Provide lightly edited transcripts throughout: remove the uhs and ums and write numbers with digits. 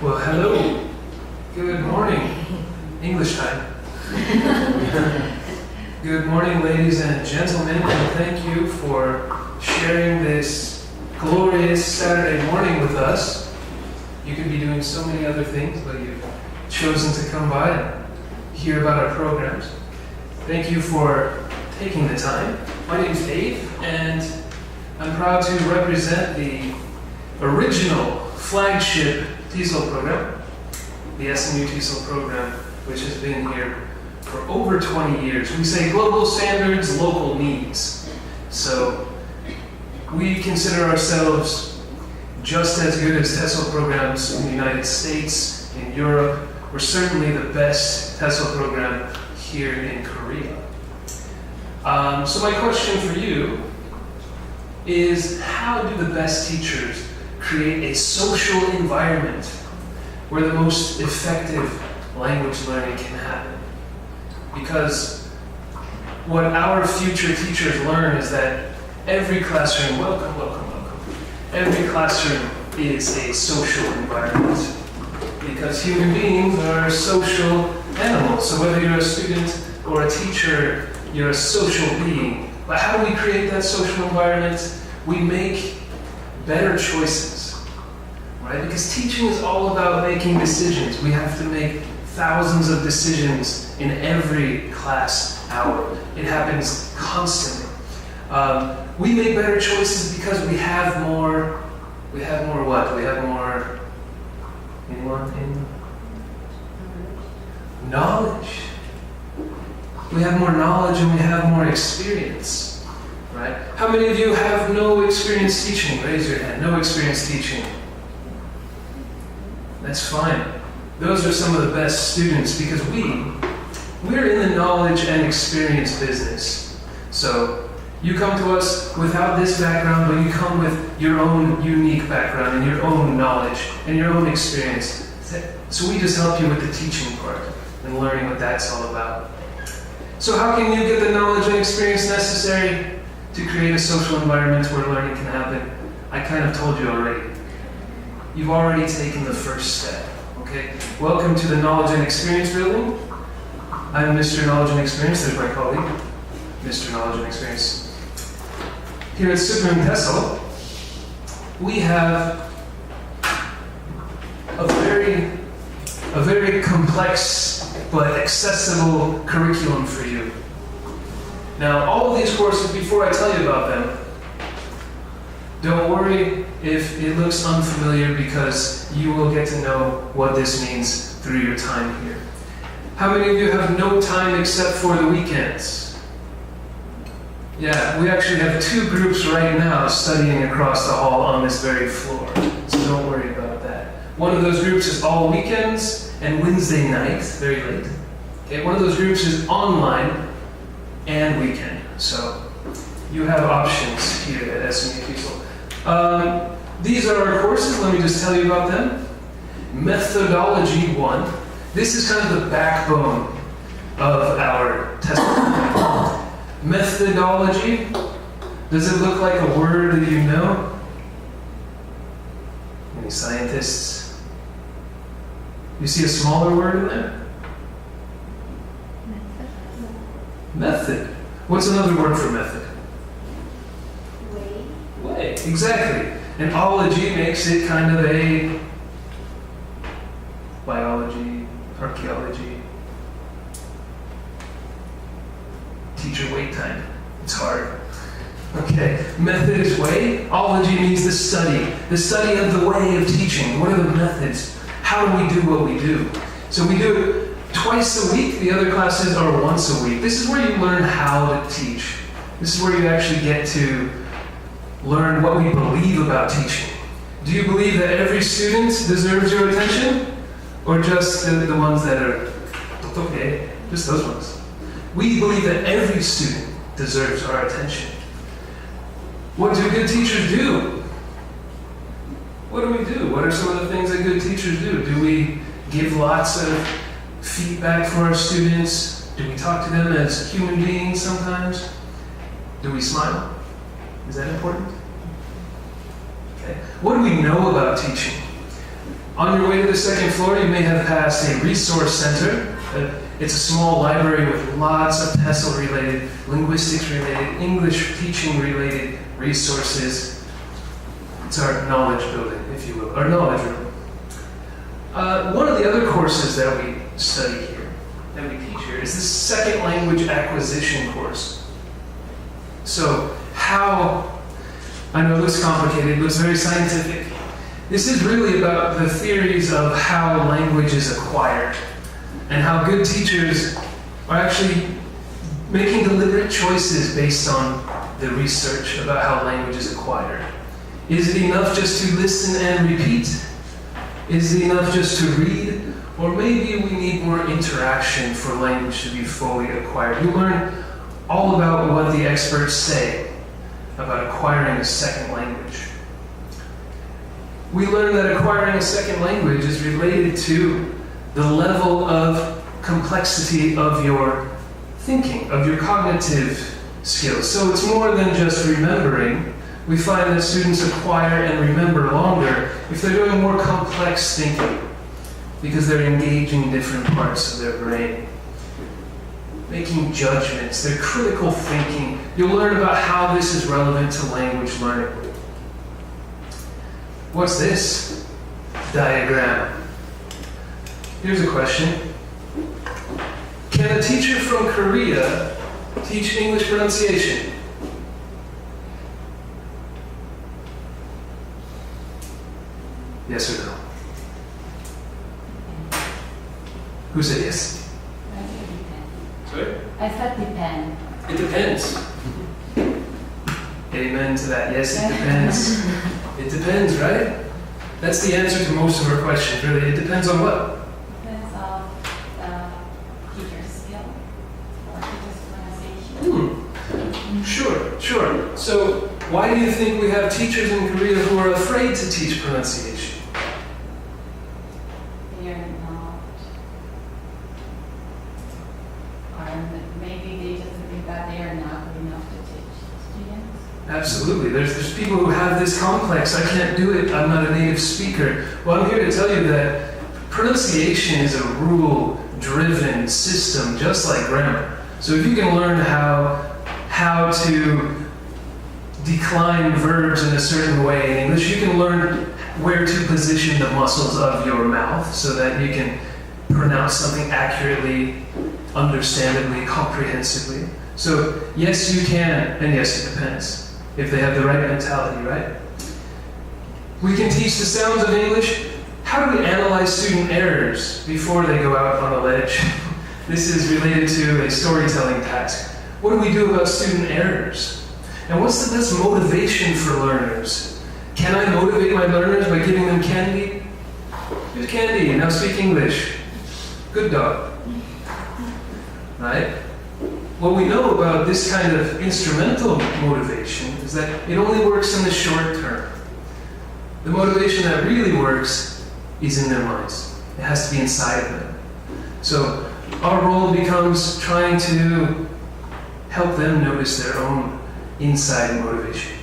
Well, hello. Good morning. English time. Good morning, ladies and gentlemen, and thank you for sharing this glorious Saturday morning with us. You could be doing so many other things, but you've chosen to come by and hear about our programs. Thank you for taking the time. My name is Dave, and I'm proud to represent the original flagship TESOL program, the Smu-Tesol program, which has been here for over 20 years. We say global standards, local needs. So we consider ourselves just as good as TESOL programs in the United States, in Europe. We're certainly the best TESOL program here in Korea. So my question for you is, how do the best teachers create a social environment where the most effective language learning can happen? Because what our future teachers learn is that every classroom, welcome, every classroom is a social environment. Because human beings are social animals. So whether you're a student or a teacher, you're a social being. But how do we create that social environment? We make better choices, right? Because teaching is all about making decisions. We have to make thousands of decisions in every class hour. It happens constantly. We make better choices because we have more what? We have more knowledge. We have more knowledge and we have more experience, right? How many of you have no experience teaching? Raise your hand. No experience teaching. That's fine. Those are some of the best students because we're in the knowledge and experience business. So you come to us without this background, but you come with your own unique background and your own knowledge and your own experience. So we just help you with the teaching part and learning what that's all about. So how can you get the knowledge and experience necessary to create a social environment where learning can happen? I kind of told you already. You've already taken the first step, okay? Welcome to the Knowledge and Experience building. I'm Mr. Knowledge and Experience. There's my colleague, Mr. Knowledge and Experience. Here at Smu-Tesol, we have a very complex but accessible curriculum for you. Now, all of these courses, before I tell you about them, don't worry if it looks unfamiliar because you will get to know what this means through your time here. How many of you have no time except for the weekends? Yeah, we actually have 2 groups right now studying across the hall on this very floor, so don't worry about that. One of those groups is all weekends and Wednesday nights, very late. Okay, one of those groups is online and weekend. So you have options here at Smu-Tesol. These are our courses. Let me just tell you about them. Methodology 1. This is kind of the backbone of our test. Methodology. Does it look like a word that you know? Any scientists? You see a smaller word in there? Method. What's another word for method? Way. Exactly. And ology makes it kind of a biology, archaeology. Teacher wait time. It's hard. Okay. Method is way. Ology means the study of the way of teaching. What are the methods? How do we do what we do? So we do it twice a week. The other classes are once a week. This is where you learn how to teach. This is where you actually get to learn what we believe about teaching. Do you believe that every student deserves your attention? Or just the ones that are okay, just those ones? We believe that every student deserves our attention. What do good teachers do? What do we do? What are some of the things that good teachers do? Do we give lots of feedback for our students? Do we talk to them as human beings sometimes? Do we smile? Is that important? Okay. What do we know about teaching? On your way to the second floor, you may have passed a resource center. It's a small library with lots of TESOL-related, linguistics-related, English teaching-related resources. It's our knowledge building, if you will, our knowledge room. One of the other courses that we study here, that we teach here, is the second language acquisition course. So I know it looks complicated, it looks very scientific. This is really about the theories of how language is acquired and how good teachers are actually making deliberate choices based on the research about how language is acquired. Is it enough just to listen and repeat? Is it enough just to read? Or maybe we need more interaction for language to be fully acquired. You learn all about what the experts say about acquiring a second language. We learn that acquiring a second language is related to the level of complexity of your thinking, of your cognitive skills. So it's more than just remembering. We find that students acquire and remember longer if they're doing more complex thinking, because they're engaging different parts of their brain, making judgments, their critical thinking. You'll learn about how this is relevant to language learning. What's this diagram? Here's a question. Can a teacher from Korea teach English pronunciation? Yes or no? Who said yes? Sorry? I said depend. It depends. Amen to that. Yes, it depends. It depends, right? That's the answer to most of our questions, really. It depends on what? Depends on the teacher's skill or teacher's pronunciation. Sure. So, why do you think we have teachers in Korea who are afraid to teach pronunciation? They are not, or maybe they just think that they are not good enough to teach students. Absolutely. There's people who have this complex. I can't do it. I'm not a native speaker. Well, I'm here to tell you that pronunciation is a rule-driven system, just like grammar. So if you can learn how to decline verbs in a certain way in English, you can learn where to position the muscles of your mouth so that you can pronounce something accurately, understandably, comprehensively. So yes, you can, and yes, it depends. If they have the right mentality, right? We can teach the sounds of English. How do we analyze student errors before they go out on a ledge? This is related to a storytelling task. What do we do about student errors? And what's the best motivation for learners? Can I motivate my learners by giving them candy? Here's candy, now speak English. Good dog. Right? What we know about this kind of instrumental motivation is that it only works in the short term. The motivation that really works is in their minds. It has to be inside of them. So our role becomes trying to help them notice their own inside motivation.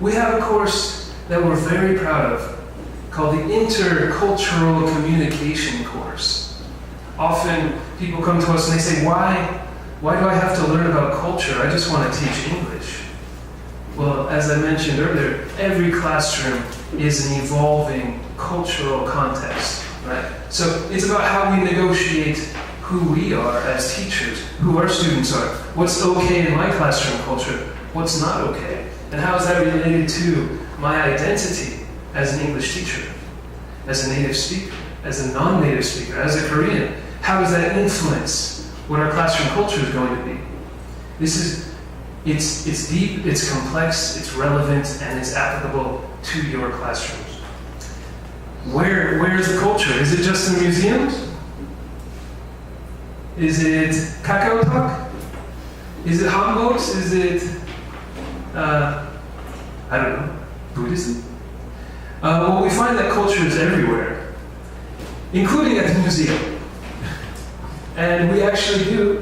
We have a course that we're very proud of called the Intercultural Communication course. Often people come to us and they say, why do I have to learn about culture? I just want to teach English. Well, as I mentioned earlier, every classroom is an evolving cultural context, right? So it's about how we negotiate who we are as teachers, who our students are, what's okay in my classroom culture, what's not okay, and how is that related to my identity as an English teacher, as a native speaker, as a non-native speaker, as a Korean. How does that influence what our classroom culture is going to be? It's deep, it's complex, it's relevant, and it's applicable to your classrooms. Where is the culture? Is it just in museums? Is it Kakao Talk? Is it Hanboks? Is it, I don't know, Buddhism? Well, we find that culture is everywhere, including at the museum. And we actually do,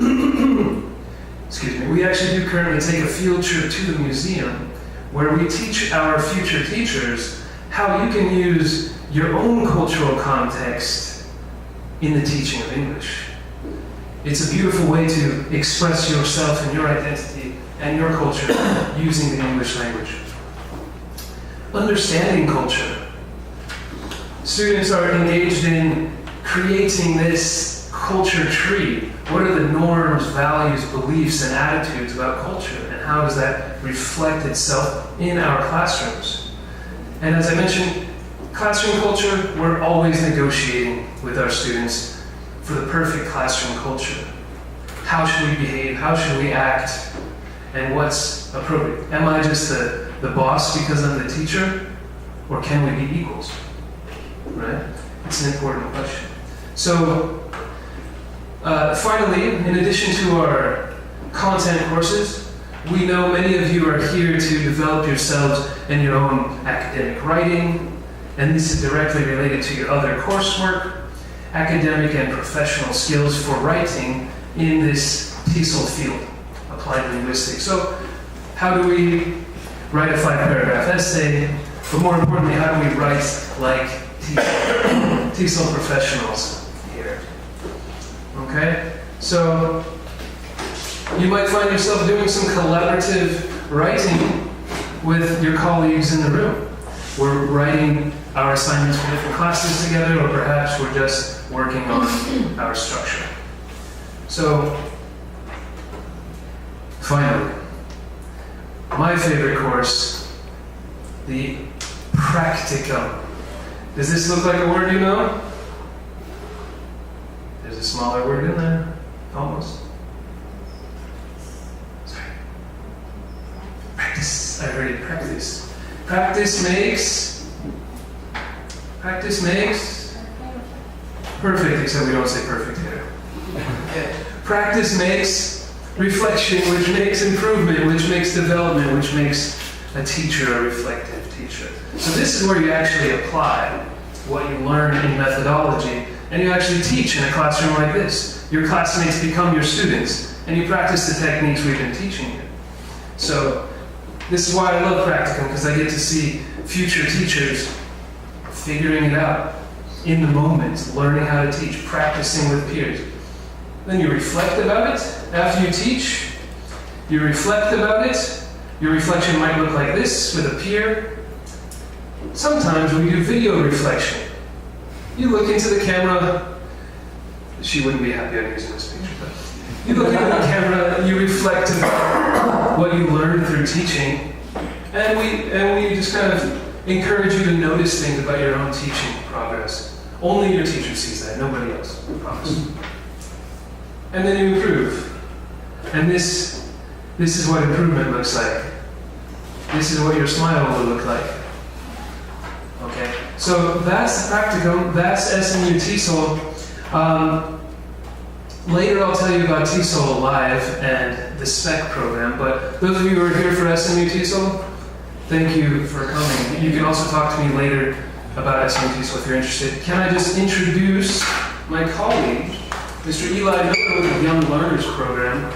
we actually do currently take a field trip to the museum where we teach our future teachers how you can use your own cultural context in the teaching of English. It's a beautiful way to express yourself and your identity and your culture using the English language. Understanding culture. Students are engaged in creating this culture tree. What are the norms, values, beliefs, and attitudes about culture? And how does that reflect itself in our classrooms? And as I mentioned, classroom culture, we're always negotiating with our students for the perfect classroom culture. How should we behave? How should we act? And what's appropriate? Am I just the boss because I'm the teacher? Or can we be equals? Right? It's an important question. So, finally, in addition to our content courses, we know many of you are here to develop yourselves in your own academic writing, and this is directly related to your other coursework, academic and professional skills for writing in this TESOL field, applied linguistics. So, how do we write a 5-paragraph essay? But more importantly, how do we write like TESOL professionals here? Okay? So, you might find yourself doing some collaborative writing with your colleagues in the room. We're writing our assignments for different classes together, or perhaps we're just working on our structure. So, finally, my favorite course, the practicum. Does this look like a word you know? There's a smaller word in there, almost. Sorry. Practice. I heard it, practice. Practice makes perfect, except we don't say perfect here. Okay. Practice makes reflection, which makes improvement, which makes development, which makes a teacher a reflective teacher. So this is where you actually apply what you learn in methodology, and you actually teach in a classroom like this. Your classmates become your students, and you practice the techniques we've been teaching you. So this is why I love practicum, because I get to see future teachers figuring it out in the moment, learning how to teach, practicing with peers. Then you reflect about it. After you teach, you reflect about it. Your reflection might look like this with a peer. Sometimes we do video reflection. You look into the camera. She wouldn't be happy I'm using this picture, but you look into the camera, you reflect about what you learned through teaching, and we just kind of encourage you to notice things about your own teaching progress. Only your teacher sees that, nobody else, I promise. And then you improve. And this is what improvement looks like. This is what your smile will look like. Okay, so that's the practicum, that's Smu-Tesol. Later I'll tell you about TESOL Live and the SPEC program, but those of you who are here for Smu-Tesol, thank you for coming. You can also talk to me later about Smu-Tesol if you're interested. Can I just introduce my colleague, Mr. Eli Miller with the Young Learners Program.